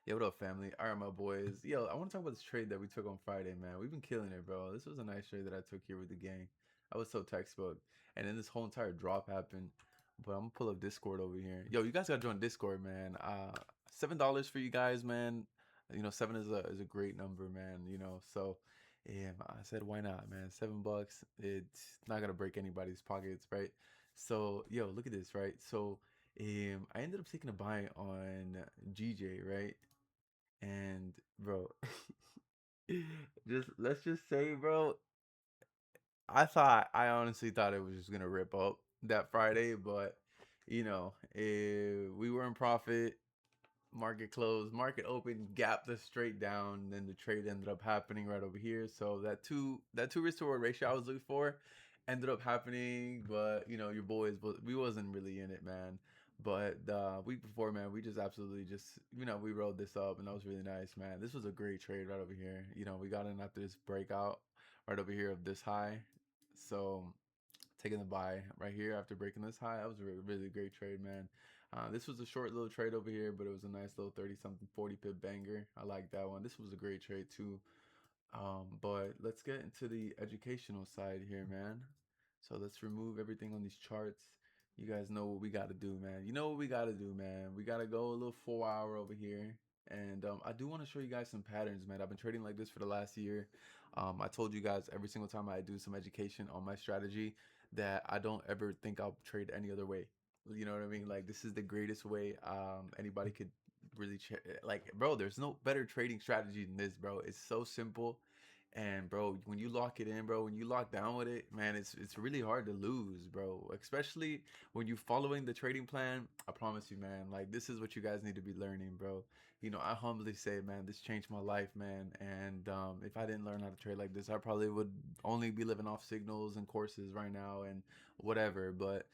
Yo, what up, family? All right, my boys. Yo, I want to talk about this trade that we took on Friday, man. We've been killing it, bro. This was a nice trade that I took here with the gang. I was so textbook. And then this whole entire drop happened. But I'm gonna pull up Discord over here. Yo, you guys gotta join Discord, man. $7 for you guys, man. You know, seven is a great number, man. You know, so yeah, I said why not, man? $7. It's not gonna break anybody's pockets, right? So, yo, look at this, right? So I ended up taking a buy on GJ, right? And bro, just let's just say, bro, I honestly thought it was just gonna rip up that Friday, but we were in profit. Market closed, market opened, gapped us straight down. Then the trade ended up happening right over here. So that two risk to reward ratio I was looking for ended up happening, but your boys, but we wasn't really in it, man. But the week before, man, we just absolutely just we rolled this up, and that was really nice, man. This was a great trade right over here. We got in after this breakout right over here of this high. So taking the buy right here after breaking this high. That was a really, really great trade, man. This was a short little trade over here, but it was a nice little 30 something 40 pip banger. I like that one. This was a great trade too. But let's get into the educational side here, man. So let's remove everything on these charts. You guys know what we got to do, man. You know what we got to do, man. We got to go a little 4 hour over here. And I do want to show you guys some patterns, man. I've been trading like this for the last year. I told you guys every single time I do some education on my strategy that I don't ever think I'll trade any other way. You know what I mean? Like this is the greatest way anybody could really like, bro. There's no better trading strategy than this, bro. It's so simple. And bro, when you lock it in, bro, when you lock down with it, man, it's really hard to lose, bro. Especially when you following the trading plan. I promise you, man, like this is what you guys need to be learning, bro. I humbly say, man, this changed my life, man. And if I didn't learn how to trade like this, I probably would only be living off signals and courses right now and whatever. But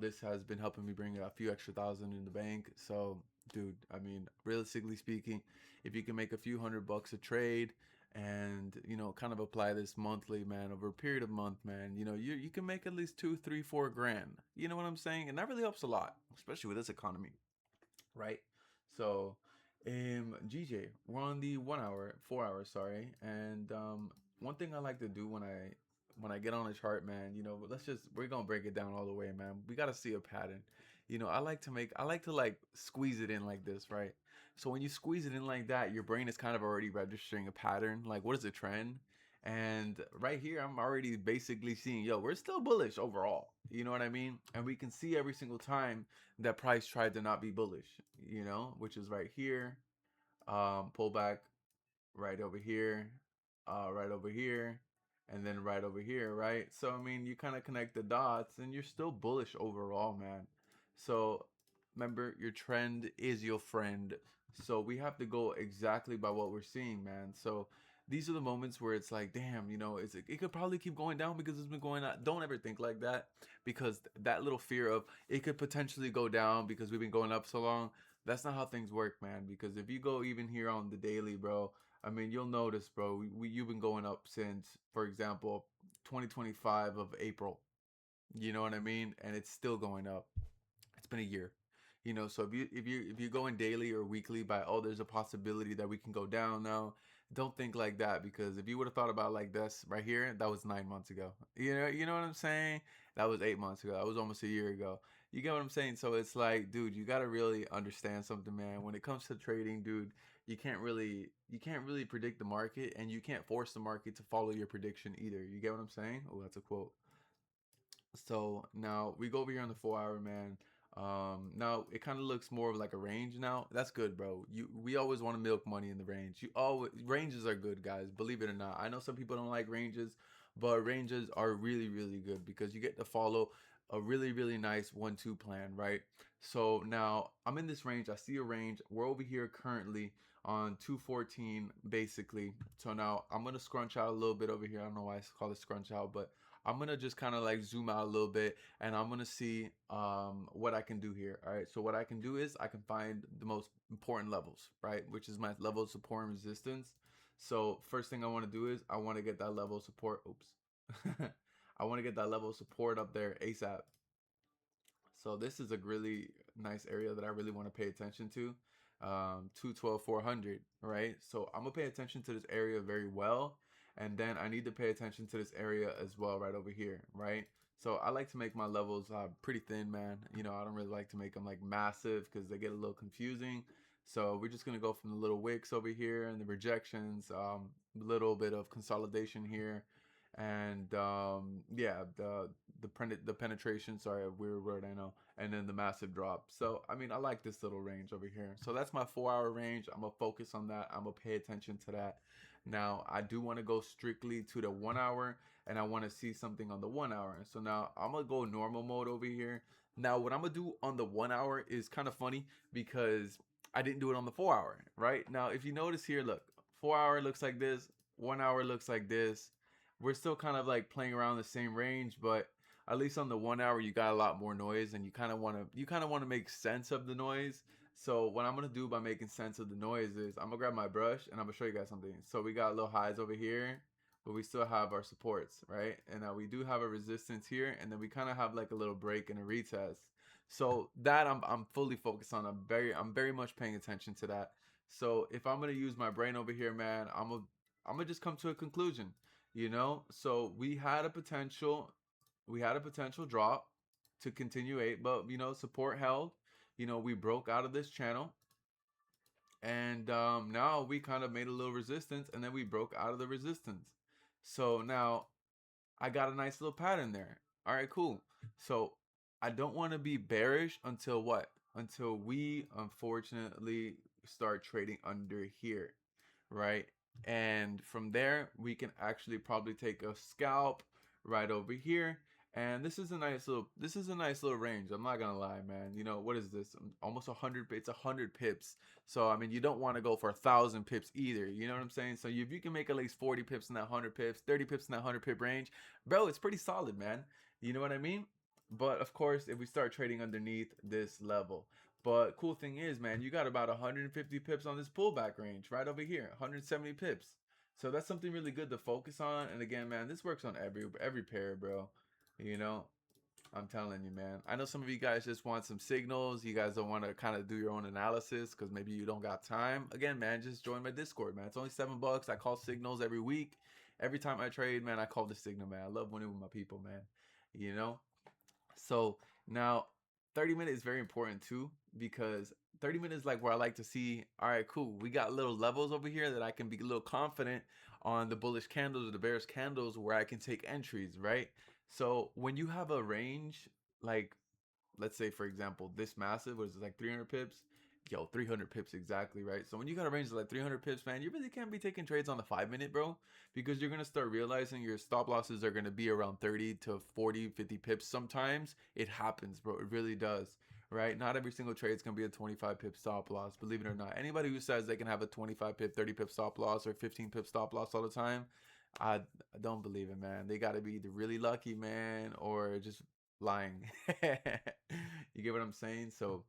this has been helping me bring a few extra thousand in the bank. So, dude, I mean, realistically speaking, if you can make a few $100 a trade and kind of apply this monthly, man, over a period of month, man, you can make at least 2 3 4 grand. You know what I'm saying? And that really helps a lot, especially with this economy, right? So GJ, we're on the 1 hour 4 hours, sorry. And one thing I like to do when I get on a chart, man, we're gonna break it down all the way, man. We gotta see a pattern. I like to like squeeze it in like this, right? So when you squeeze it in like that, your brain is kind of already registering a pattern. Like, what is a trend? And right here, I'm already basically seeing, yo, we're still bullish overall. You know what I mean? And we can see every single time that price tried to not be bullish, which is right here, pullback right over here, right over here, and then right over here, right? So I mean, you kind of connect the dots, and you're still bullish overall, man. So remember, your trend is your friend. So we have to go exactly by what we're seeing, man. So these are the moments where it's like, damn, it could probably keep going down because it's been going up. Don't ever think like that, because that little fear of it could potentially go down because we've been going up so long. That's not how things work, man. Because if you go even here on the daily, bro, I mean, you'll notice, bro, you've been going up since, for example, 2025 of April. You know what I mean? And it's still going up. It's been a year. So if you're going daily or weekly by, oh, there's a possibility that we can go down now. Don't think like that, because if you would have thought about like this right here, that was 9 months ago. You know what I'm saying? That was 8 months ago. That was almost a year ago. You get what I'm saying? So it's like, dude, you gotta really understand something, man. When it comes to trading, dude, you can't really predict the market, and you can't force the market to follow your prediction either. You get what I'm saying? Oh, that's a quote. So now we go over here on the 4 hour, man. Now it kind of looks more of like a range now. That's good, bro. We always want to milk money in the range. You always Ranges are good, guys. Believe it or not. I know some people don't like ranges, but ranges are really, really good because you get to follow a really, really nice 1-2 plan, right? So now I'm in this range. I see a range. We're over here currently on 214, basically. So now I'm gonna scrunch out a little bit over here. I don't know why I call it scrunch out, but I'm gonna just kind of like zoom out a little bit, and I'm gonna see what I can do here. All right, so what I can do is I can find the most important levels, right, which is my level of support and resistance. So first thing I want to do is I want to get that level of support. Oops. I want to get that level of support up there ASAP. So this is a really nice area that I really want to pay attention to. 212 400, right? So I'm gonna pay attention to this area very well, and then I need to pay attention to this area as well right over here, right? So I like to make my levels pretty thin, man. You know, I don't really like to make them like massive because they get a little confusing. So we're just gonna go from the little wicks over here and the rejections, little bit of consolidation here, and yeah, the penetration. Sorry, a weird word, I know. And then the massive drop. So I mean, I like this little range over here. So that's my 4 hour range. I'm gonna focus on that. I'm gonna pay attention to that. Now I do want to go strictly to the 1 hour, and I want to see something on the 1 hour. So now I'm gonna go normal mode over here. Now what I'm gonna do on the 1 hour is kind of funny because I didn't do it on the 4 hour, right? Now if you notice here, look, 4 hour looks like this, 1 hour looks like this. We're still kind of like playing around the same range, but at least on the 1 hour you got a lot more noise, and you kind of want to make sense of the noise. So what I'm gonna do by making sense of the noise is I'm gonna grab my brush and I'm gonna show you guys something. So we got little highs over here, but we still have our supports, right? And now we do have a resistance here, and then we kind of have like a little break and a retest. So that I'm fully focused on. I'm very much paying attention to that. So if I'm gonna use my brain over here, man, I'm gonna just come to a conclusion. So we had a potential drop to continuate, but support held. We broke out of this channel, and now we kind of made a little resistance, and then we broke out of the resistance. So now I got a nice little pattern there. All right, cool. So I don't want to be bearish until what? Until we unfortunately start trading under here, right? And from there, we can actually probably take a scalp right over here. And this is a nice little range. I'm not gonna lie, man. What is this? Almost 100. It's 100 pips. So I mean, you don't want to go for 1,000 pips either. You know what I'm saying? So if you can make at least 40 pips in that 100 pips, 30 pips in that 100 pip range, bro, it's pretty solid, man. You know what I mean? But of course, if we start trading underneath this level, but cool thing is, man, you got about 150 pips on this pullback range right over here, 170 pips. So that's something really good to focus on. And again, man, this works on every pair, bro. You know, I'm telling you, man. I know some of you guys just want some signals. You guys don't want to kind of do your own analysis because maybe you don't got time. Again, man, just join my Discord, man. It's only $7. I call signals every week. Every time I trade, man, I call the signal, man. I love winning with my people, man. You know? So now 30 minutes is very important too, because 30 minutes is like where I like to see, all right, cool. We got little levels over here that I can be a little confident on the bullish candles or the bearish candles where I can take entries, right? So when you have a range, like let's say for example, this massive was like 300 pips. Yo, 300 pips exactly, right? So when you got a range of like 300 pips, man, you really can't be taking trades on the 5 minute, bro, because you're going to start realizing your stop losses are going to be around 30 to 40, 50 pips. Sometimes it happens, bro. It really does, right? Not every single trade is going to be a 25 pip stop loss, believe it or not. Anybody who says they can have a 25 pip, 30 pip stop loss or 15 pip stop loss all the time, I don't believe it, man. They got to be either really lucky, man, or just lying. You get what I'm saying? So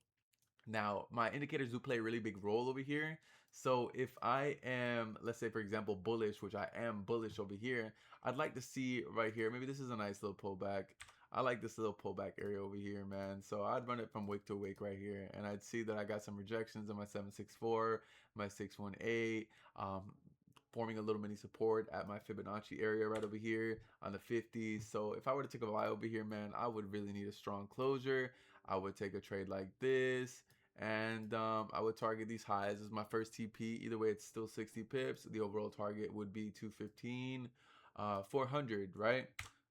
now my indicators do play a really big role over here. So if I am, let's say for example, bullish, which I am bullish over here, I'd like to see right here, maybe this is a nice little pullback. I like this little pullback area over here, man. So I'd run it from wick to wick right here, and I'd see that I got some rejections in my 764, my 618, forming a little mini support at my Fibonacci area right over here on the 50s. So if I were to take a buy over here, man, I would really need a strong closure. I would take a trade like this, and I would target these highs as my first TP. Either way, it's still 60 pips. The overall target would be 215, 400, right?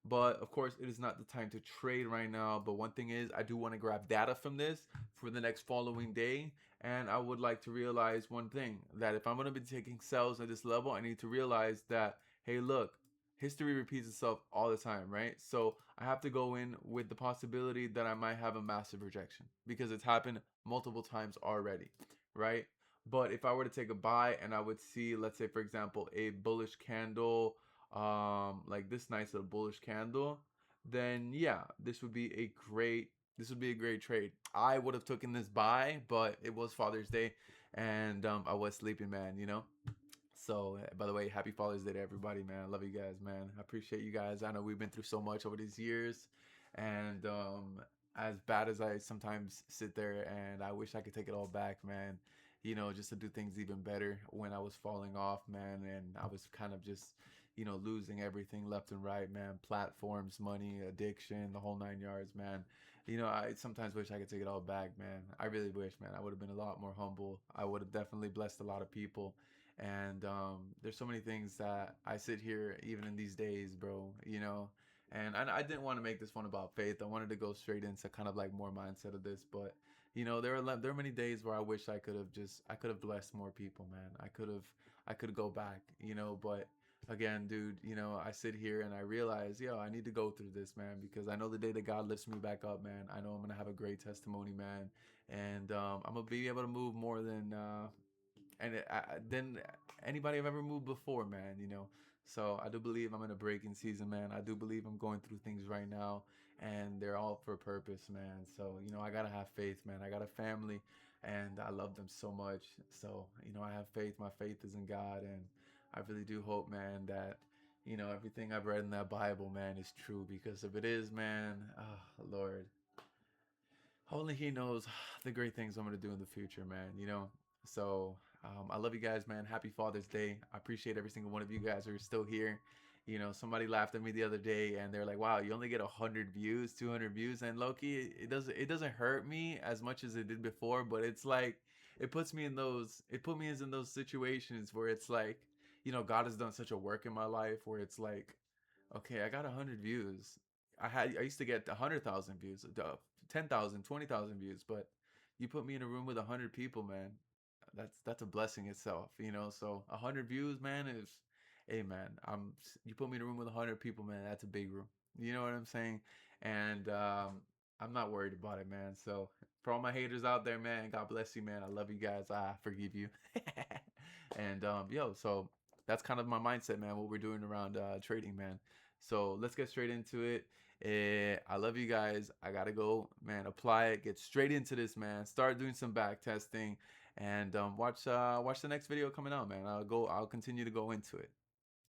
But of course, it is not the time to trade right now. But one thing is, I do want to grab data from this for the next following day. And I would like to realize one thing, that if I'm going to be taking sells at this level, I need to realize that, hey, look, history repeats itself all the time, right? So I have to go in with the possibility that I might have a massive rejection because it's happened multiple times already, right? But if I were to take a buy and I would see, let's say for example, a bullish candle, like this nice little bullish candle, then yeah, this would be a great trade. I would have taken this buy, but it was Father's Day, and I was sleeping, man. So, by the way, happy Father's Day to everybody, man. I love you guys, man. I appreciate you guys. I know we've been through so much over these years, and as bad as I sometimes sit there and I wish I could take it all back, man. just to do things even better when I was falling off, man, and I was kind of just, losing everything left and right, man. Platforms, money, addiction, the whole 9 yards, man. I sometimes wish I could take it all back, man. I really wish, man. I would have been a lot more humble. I would have definitely blessed a lot of people. And there's so many things that I sit here, even in these days, bro. And I didn't want to make this one about faith. I wanted to go straight into kind of like more mindset of this, but there are many days where I wish I could have blessed more people, man. I could go back, but again, dude, I sit here and I realize, yo, I need to go through this, man, because I know the day that God lifts me back up, man, I know I'm gonna have a great testimony, man, and I'm gonna be able to move more than anybody I've ever moved before, man. So I do believe I'm in a breaking season, man. I do believe I'm going through things right now, and they're all for a purpose, man. So I gotta have faith, man. I got a family, and I love them so much. So I have faith. My faith is in God, and I really do hope, man, that everything I've read in that Bible, man, is true. Because if it is, man, oh Lord, only he knows the great things I'm gonna do in the future, man. So I love you guys, man. Happy Father's Day. I appreciate every single one of you guys who are still here. Somebody laughed at me the other day, and they're like, "Wow, you only get 100 views, 200 views." And Loki, it doesn't hurt me as much as it did before, but it's like it put me in those situations where it's like, God has done such a work in my life where it's like, okay, I got 100 views. I used to get 100,000 views, 10,000, 20,000 views, but you put me in a room with 100 people, man. That's a blessing itself. So 100 views, man, is, hey, man, you put me in a room with 100 people, man. That's a big room. You know what I'm saying? And I'm not worried about it, man. So for all my haters out there, man, God bless you, man. I love you guys. I forgive you. And yo, so that's kind of my mindset, man. What we're doing around trading, man. So let's get straight into it. I love you guys. I gotta go, man. Apply it. Get straight into this, man. Start doing some back testing, and watch the next video coming out, man. I'll continue to go into it.